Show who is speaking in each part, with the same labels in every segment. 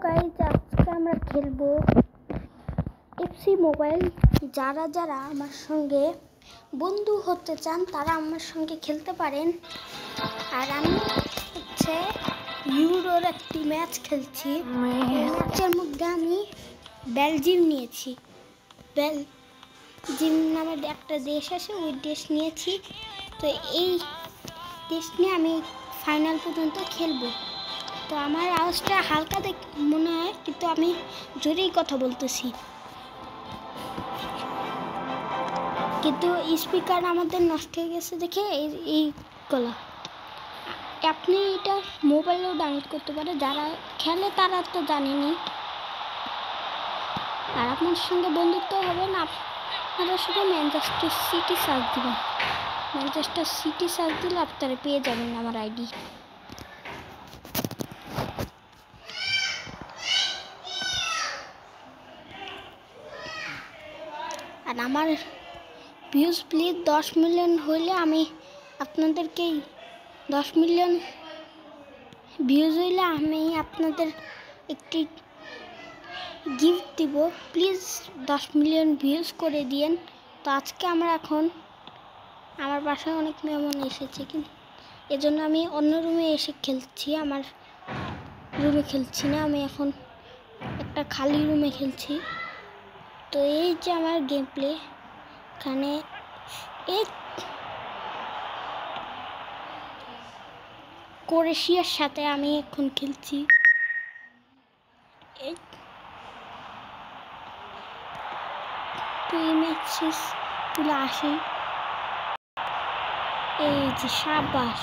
Speaker 1: Guys আজকে আমরা খেলবো এফসি মোবাইল। যারা যারা আমার সঙ্গে বন্ধু হতে চান তারা আমার সঙ্গে খেলতে পারেন। আর আমি হচ্ছে ইউরোর একটি ম্যাচ খেলছি। এই ম্যাচের মধ্যে আমি বেলজিয়াম নিয়েছি। বেলজিয়াম নামের একটা দেশ আছে, ওই দেশ নিয়েছি। তো এই দেশ নিয়ে আমি ফাইনাল পর্যন্ত খেলবো। তো আমার আওয়াজটা হালকা মনে হয়, কিন্তু আমি জোরেই কথা বলতেছি, কিন্তু স্পিকার আমাদের নষ্ট হয়ে গেছে দেখে এই গলা। আপনি এটা মোবাইলেও ডাউনলোড করতে পারে, যারা খেলে তারা তো জানেনি। আর আপনার সঙ্গে বন্ধুত্ব হবে না, আপনারা শুধু ম্যানচেস্টার সিটি সার্চ দিবেন। ম্যানচেস্টার সিটি সার্চ দিলে আপনারা পেয়ে যাবেন আমার আইডি। আর আমার ভিউজ প্লিজ 10 মিলিয়ন হইলে আমি আপনাদেরকে 10 মিলিয়ন ভিউজ হইলে আমি আপনাদের একটি গিফট দিব। প্লিজ 10 মিলিয়ন ভিউজ করে দিয়েন। তো আজকে আমরা এখন আমার বাসায় অনেক মেহমান এসেছে, কিন্তু এজন্য আমি অন্য রুমে এসে খেলছি। আমার রুমে খেলছি না, আমি এখন একটা খালি রুমে খেলছি। তো এই যে আমার গেম প্লে, এখানে এই ক্রোয়েশিয়ার সাথে আমি এখন খেলছি। তো এই ম্যাচগুলো আসি, এই যে সাবাস।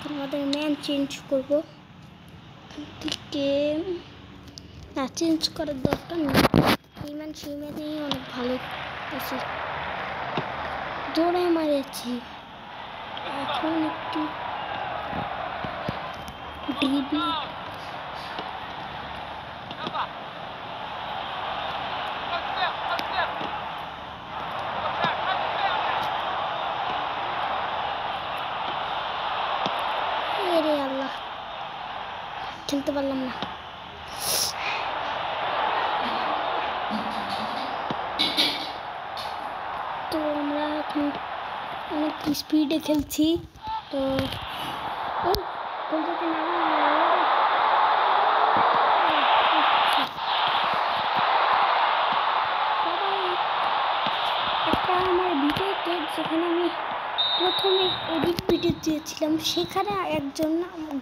Speaker 1: আমাদের ম্যান চেঞ্জ করবো, না চেঞ্জ করার দরকার নেই। এই ম্যান সেই ম্যানেই অনেক ভালো আছে, জোরে মারেছি। এখন একটু ড্রিবলিং, রে আল্লাহ, খেলতে পারলাম না। তো আমরা এখন অনেক স্পিডে খেলছি। তো একটা আমার ভিডিওতে, যেখানে আমি প্রথমে এডিট ভিডিও দিয়েছিলাম, সেখানে একজন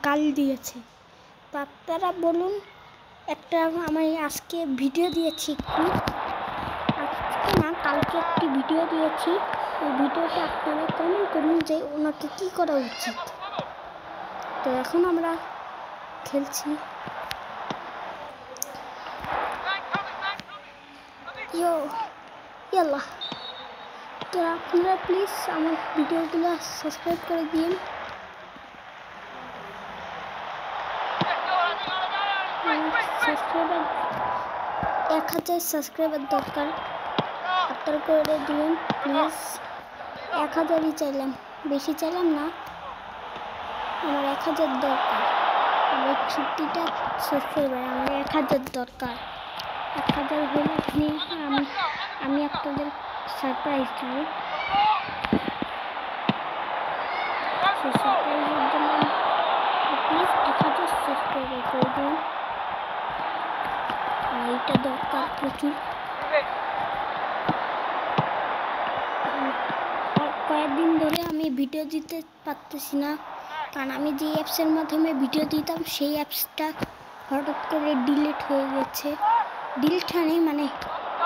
Speaker 1: গালি দিয়েছে। তো আপনারা বলুন, একটা আমি আজকে ভিডিও দিয়েছি, আজকে না কালকে একটি ভিডিও দিয়েছি। ওই ভিডিওটা আপনারা কমেন্ট করুন যে ওনাকে কী করা উচিত। তো এখন আমরা খেলছি। ইয়াল্লা, তো আপনারা প্লিজ আমার ভিডিওগুলো সাবস্ক্রাইব করে দিন। সাবস্ক্রাইবার 1000 সাবস্ক্রাইবার দরকার, আপনারা করে দিন প্লিজ। 1000ই চাইলাম, বেশি চাইলাম না। আমার 1000 দরকার, আমার 60টা সাবস্ক্রাইবার, আমার 1000 দরকার। 1000 হলে আমি আপনাদের সারপ্রাইজ দিব। সেই সারপ্রাইজের জন্য প্লিজ 1000 সাবস্ক্রাইবার করে দিন। আর এটা দরকার প্রচুর। কয়েকদিন ধরে আমি ভিডিও দিতে পারতেছি না, কারণ আমি যে অ্যাপসের মাধ্যমে ভিডিও দিতাম সেই অ্যাপসটা হঠাৎ করে ডিলিট হয়ে গেছে। ডিলিট হয়নি, মানে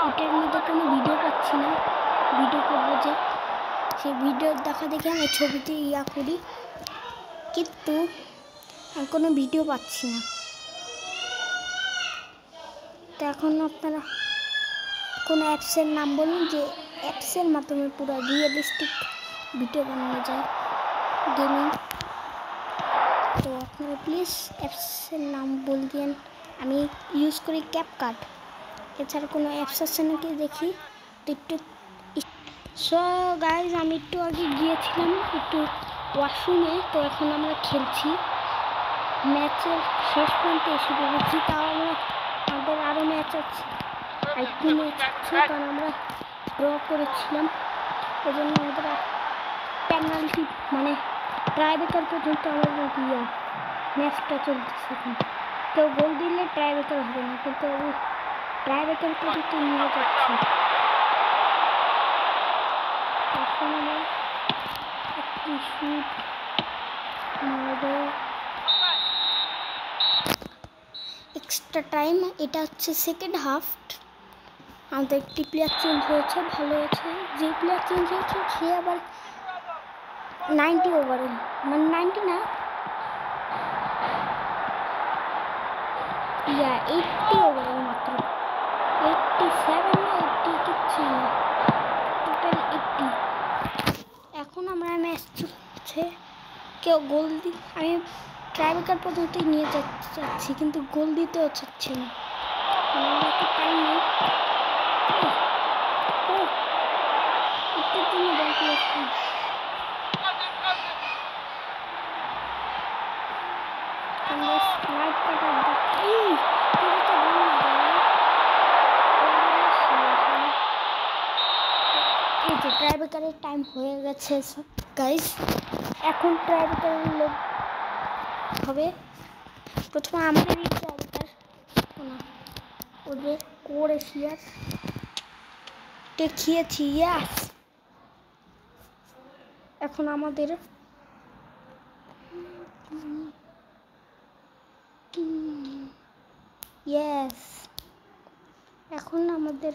Speaker 1: ওটার মধ্যে কোনো ভিডিও পাচ্ছি না। ভিডিও করবো যে সেই ভিডিও দেখা দেখে আমি ছবিতে করি, কিন্তু আমি কোনো ভিডিও পাচ্ছি না। তো এখন আপনারা কোনো অ্যাপসের নাম বলুন, যে অ্যাপসের মাধ্যমে পুরো রিয়েলিস্টিক ভিডিও বানানো যায় গেমিং। তো আপনারা প্লিজ অ্যাপসের নাম বল দিন। আমি ইউজ করি ক্যাপকাট, এছাড়া কোনো অ্যাপস আছে নাকি দেখি। তো একটু সো গাইজ, আমি একটু আগে গিয়েছিলাম একটু ওয়াশরুমে। তো এখন আমরা খেলছি। ম্যাচের শেষ পর্যন্ত এসে পড়েছি। তাও আমরা আমাদের আরও ম্যাচ আছে, আরেকটি ম্যাচ আছে, কারণ আমরা ড্র করেছিলাম। এই জন্য আমাদের পেনাল্টি মানে ট্রাইব্রেকার পর্যন্ত আমাদের ম্যাচটা চলতেছে। এখন কেউ গোল দিলে ট্রাইব্রেকার হবে না, কিন্তু আমি ট্রাইব্রেকার পর্যন্ত নিয়ে যাচ্ছি। এখন আমরা একটি শুট মারবো। এক্সট্রা টাইম, এটা হচ্ছে সেকেন্ড হাফ। আমাদের একটি প্লেয়ার চেঞ্জ হয়েছে, ভালো হয়েছে। যে প্লেয়ার চেঞ্জ হয়েছে সে আবার 90 ওভারে, মানে 90 না, 80 ওভারে মাত্র, 87 না 80 কিচ্ছু না, টোটাল 80। এখন আমরা ম্যাচ চলছে, কেউ গোল আমি ট্রাইব্রেকার পর্যন্তই নিয়ে যাচ্ছি, কিন্তু গোল দিতেও চাচ্ছি না, আমরা তো টাইম নেই। একটু জন্য বাকি আছে। আমরা স্নাইপ কাটার এই যে ট্রাইব্রেকারের টাইম হয়ে গেছে গাইস। এখন ট্রাইব্রেকারের লোক হবে, প্রথমে আমাদেরই ট্রাইব্রেকার না ওদের ক্রোয়েশিয়ার দেখিয়েছি। ইয়াস, এখন আমাদের ইয়েস, এখন আমাদের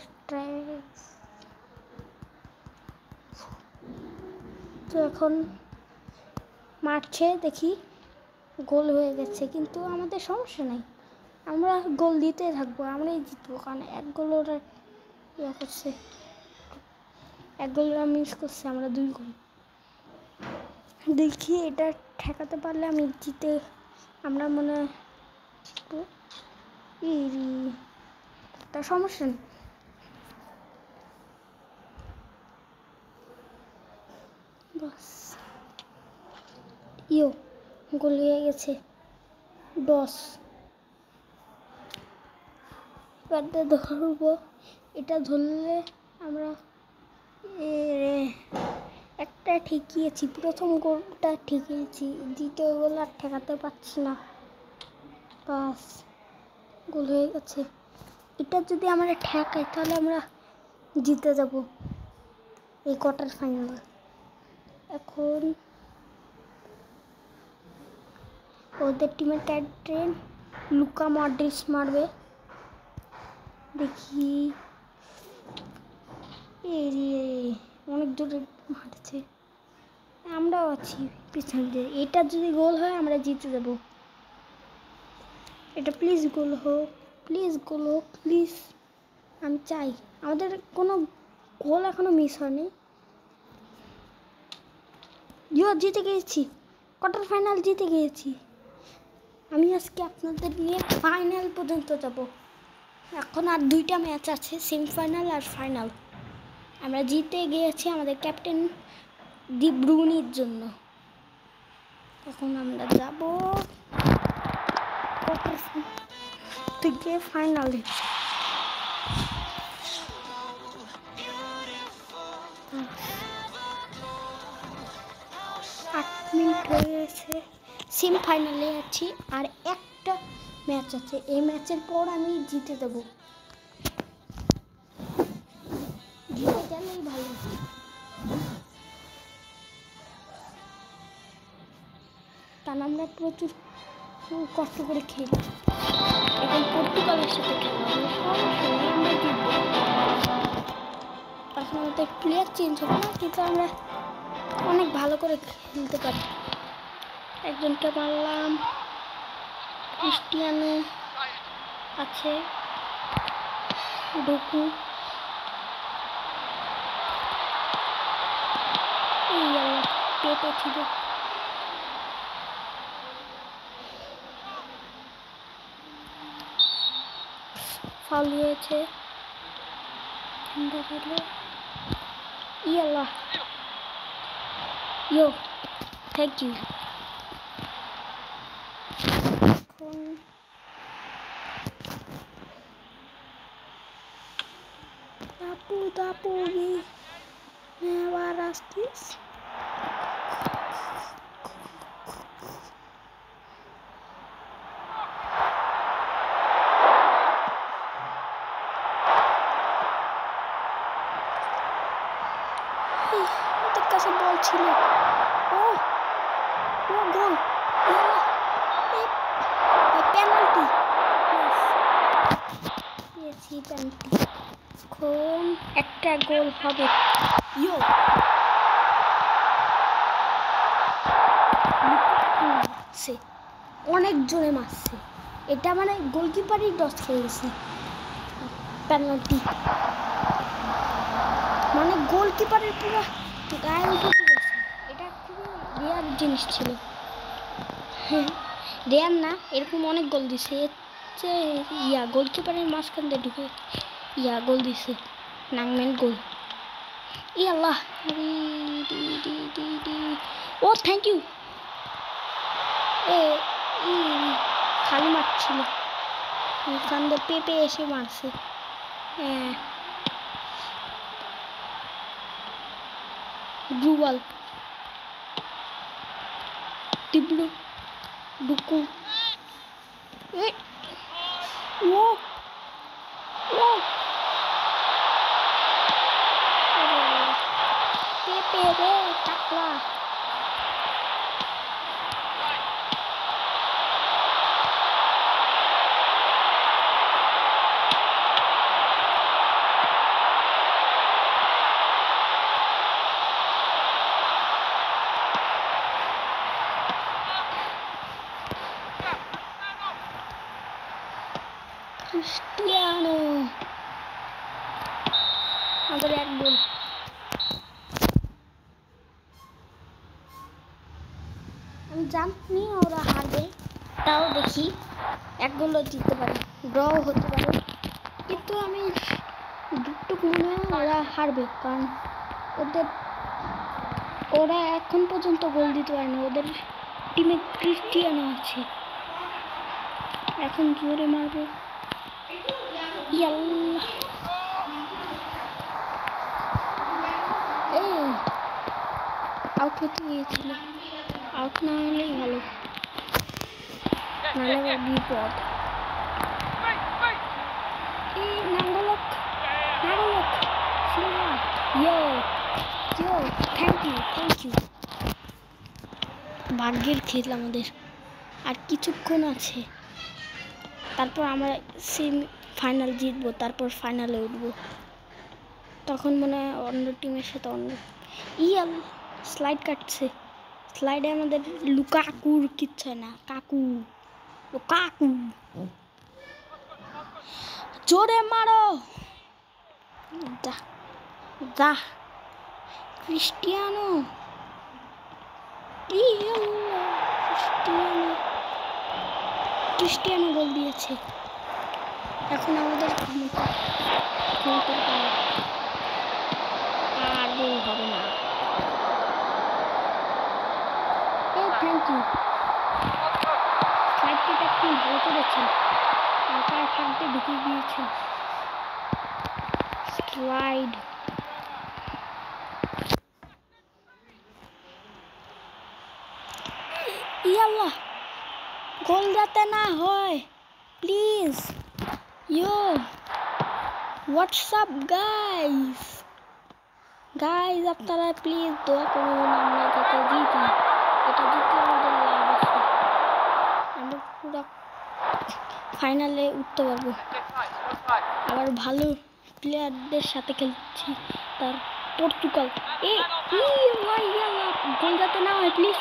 Speaker 1: তো এখন মারছে, দেখি গোল হয়ে গেছে, কিন্তু আমাদের সমস্যা নেই, আমরা গোল দিতে থাকবো, আমরাই জিতবো, কারণ এক গোল ওরা ইয়ে করছে, এক গোল ওরা মিস করছে, আমরা 2 গোল। দেখি এটা ঠেকাতে পারলে আমি জিতে, আমরা মনে তার সমস্যা নেই। বাস গোল হয়ে গেছে 10। এবার ধরবো, এটা ধরলে আমরা একটা ঠেকিয়েছি, প্রথম গোলটা ঠেকিয়েছি, দ্বিতীয় গোল আর ঠেকাতে পারছি না। বাস গোল হয়ে গেছে। এটা যদি আমরা ঠেকাই তাহলে আমরা জিতে যাব এই কোয়ার্টার ফাইনাল। এখন ওদের টিমের ক্যাপ্টেন লুকা মডরিচ মারবে, দেখি অনেক দূরে মারছে, আমরাও আছি পিছনে দিয়ে। এটা যদি গোল হয় আমরা জিতে যাব, এটা প্লিজ গোল হোক, প্লিজ গোল হোক, প্লিজ, আমি চাই। আমাদের কোনো গোল এখনো মিস হয়নি। জিতে গিয়েছি, কোয়ার্টার ফাইনাল জিতে গিয়েছি। আমি আজকে আপনাদের নিয়ে ফাইনাল পর্যন্ত যাব। এখন আর 2টা ম্যাচ আছে, সেমিফাইনাল আর ফাইনাল। আমরা জিতে গিয়েছি আমাদের ক্যাপ্টেন ডি ব্রুইনের জন্য। এখন আমরা যাব থেকে ফাইনালে। 8 মিনিট হয়ে গেছে, সেমিফাইনালে আছি, আর একটা ম্যাচ আছে, এই ম্যাচের পর আমি জিতে দেব, জিতে গেলেই ভালো, কারণ আমরা প্রচুর কষ্ট করে খেলি। এখন পর্তুগালের সাথে খেলা হবে, আমরা জিতব। এখন আমাদের প্লেয়ার চেঞ্জ হবে না, কিন্তু আমরা অনেক ভালো করে খেলতে পারি। একজনকে মারলাম, ক্রিস্টিয়ানো আছে, ডুকু, পেটে ছিল, ফাউল হয়েছে, থ্যাংক ইউ। Tapuri Nevarastis. ওদের কাছে বল ছিল। ও ও গোল, পেনাল্টি। পেয়েছি পেনাল্টি। এখন একটা গোল হবে। ইয়ো মারছে, অনেক জোরে মারছে। এটা মানে গোলকিপারই ডস খেয়ে গেছে। পেনাল্টি মানে গোলকিপারের পুরো গায়ে উঠে গেছে। এটা খুবই রেয়ার জিনিস ছিল। রেয়ার না, এরকম অনেক গোল দিছে। গোলকিপারের মাঝখান দিয়ে ঢুকে গোল দিছে। নাংম্যান গোল। আল্লাহ, ও থ্যাংক ইউ। খালি মারছিল, কান্দে পেপে এসে মারছে। গ্রুবাল টিবলু ডুকু। ও ও পেপে রে টাকলা। ক্রিস্টিয়ানো আমাদের এক গোল। আমি জানি ওরা হারবে, তাও দেখি এক গোলও জিততে পারে, ড্রও হতে পারে। কিন্তু আমি দুটুকু মনে হয় ওরা হারবে, কারণ ওরা এখন পর্যন্ত গোল দিতে পারে না। ওদের টিমে ক্রিস্টিয়ানো আছে। এখন জোরে মারবে। আউট হতে গিয়েছিল, আউট না হলেই ভালো, নাহলে আবার বিপদ। নাঙ্গলক সিলভা, থ্যাংক ইউ। ভাগ্যের খেল আমাদের। আর কিছুক্ষণ আছে, তারপর আমরা সেমি ফাইনাল জিতবো, তারপর ফাইনালে উঠবো। তখন মনে হয় অন্য টিমের সাথে স্লাইড কাটছে। স্লাইডে আমাদের লুকাকুর কিচ্ছু হয় না। কাকু জোরে মারো। যা ক্রিস্টিয়ানো গোল দিয়েছে। এখন আমাদের আর গোল হবে না। Thank you. সাইডটা একটু ভালো করেছে, তার ফাঁকতে ঢুকে গিয়েছে। স্লাইড আল্লাহ, গোল যাতে না হয় প্লিজ। হোয়াটসঅ্যাপ গাইজ আপনারা প্লিজ দোয়া করুন আমরা যাতে জিতি। এটা জিতলে আমাদের লাভ আছে, আমরা পুরো ফাইনালে উঠতে পারবো। আবার ভালো প্লেয়ারদের সাথে খেলছি। তার পর্তুগাল গোল যাতে না হয় প্লিজ।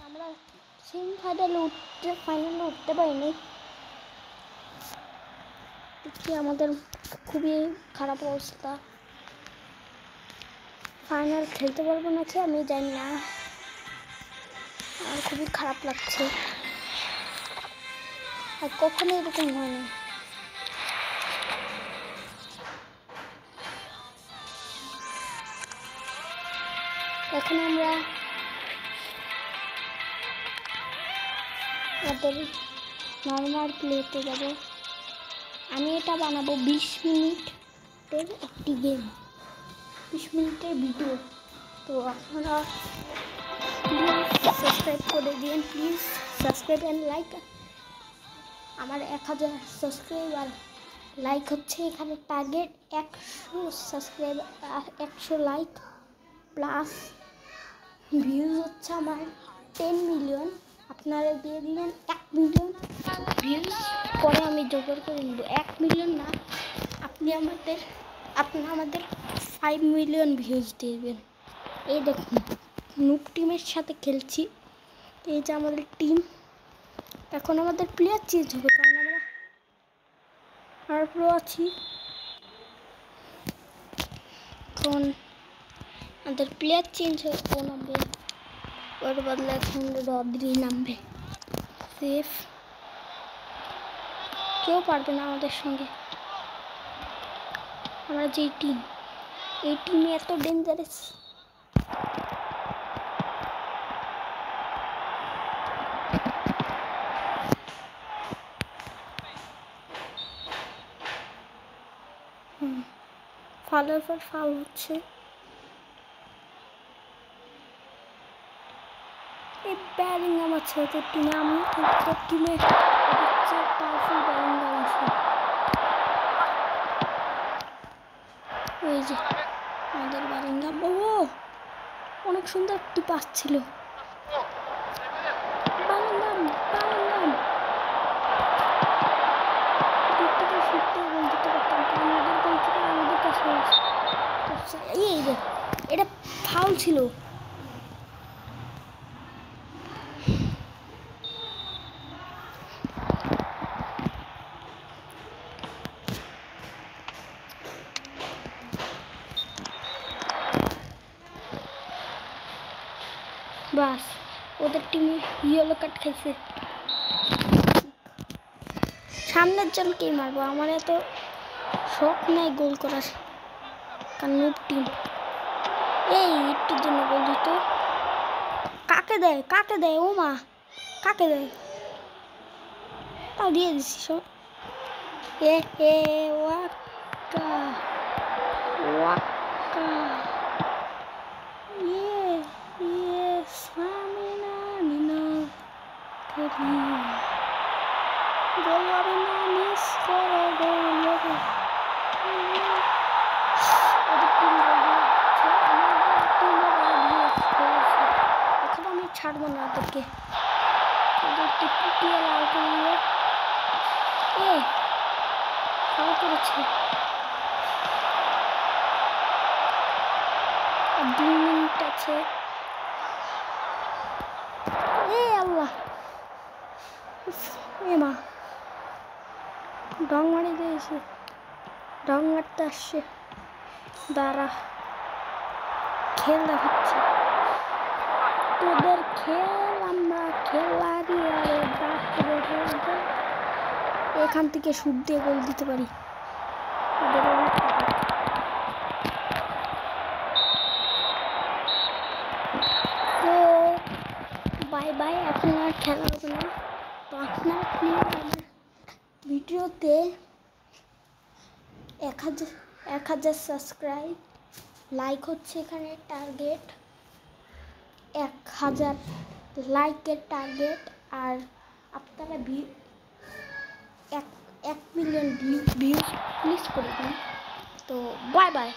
Speaker 1: আমরা ফাইনালে উঠতে পারিনি। আমাদের খুবই খারাপ অবস্থা। ফাইনাল খেলতে পারবো নাকি আমি জানি না, আমার খুবই খারাপ লাগছে। আর কখনো এরকম হয়নি। এখন আমরা আমাদের নর্মাল প্লেতে যাব। আমি এটা বানাবো 20 মিনিটের একটি গেম, 20 মিনিটের ভিডিও। তো আপনারা প্লিজ সাবস্ক্রাইব করে দিন, প্লিজ সাবস্ক্রাইব অ্যান্ড লাইক। আমার 1000 সাবস্ক্রাইবার লাইক হচ্ছে এখানে target, 100 subscriber 100 like plus views হচ্ছে আমার 10 মিলিয়ন। আপনারা দিয়ে দিলেন 1 মিলিয়ন ভিউজ, পরে আমি জোগাড় করে নেব। 1 মিলিয়ন না, আপনি আমাদের 5 মিলিয়ন ভিউজ দিবেন। এই দেখুন নুব টিমের সাথে খেলছি, এই যে আমাদের টিম। এখন আমাদের প্লেয়ার চেঞ্জ হবে কারণ আমরা আর প্রো আছি। এখন আমাদের প্লেয়ার চেঞ্জ হয়ে ও নামবে, ওর বদলে এখন রদ্রি নামবে। সেফ, কেউ পারবে না আমাদের সঙ্গে। আমরা যে টিম, এই টিমে এত ডেঞ্জারাস। ফাউলের পর ফাউল হচ্ছে। এই ব্যালিংহাম আছে ওদের টিমে, আমি ওদের টিমে হচ্ছে পাওয়ারফুল ব্যালিংহাম আছে। ওই যে আমাদের ব্যালিংহাম, ও অনেক সুন্দর একটি পাস ছিল। ব্যালিংহাম ব্যালিংহাম দূর থেকে শুটতে গোল দিতে পারতাম, কারণ ওদের গোল থেকে আমাদের কাছে এই যে এটা ফাউল ছিল। বাস ওদের টিমে ইয়েলো কার্ড খাইছে। সামনের জনকেই মারবো, আমার এত শখ নেই গোল করার, কারণ নুব টিম। এই একটুর জন্য গোল দিত। কাকে দেয় কাকে দেয়, ও মা কাকে দেয়, তাও দিয়ে দিচ্ছি সব। এ এ ওয়াক্কা ওয়াক্কা সামিনা নিনা করি গোল হবে না, মিস করো গোল হবে। এখন আমি ছাড়বো না ওদেরকে, ওদেরকে পিটিয়ে লাল করে এ ফাউল করেছে। 2 মিনিট আছে। এ আল্লাহ, এ মা ডং মারি দিয়েছে, ডং মারতে আসছে। দাঁড়া, খেল দেখাচ্ছে তোদের খেল, আমরা খেলারি। আরে বাপরে, এখান থেকে শুট দিয়ে গোল দিতে পারি। তো বাই বাই, এখন আর খেলা হবে না। তো আপনার প্লিজ আমার ভিডিওতে 1000 সাবস্ক্রাইব লাইক হচ্ছে এখানে টার্গেট, 1000 লাইকের টার্গেট। আর আপনারা 1 মিলিয়ন ভিউজ প্লিজ করে দিন। তো বাই বাই।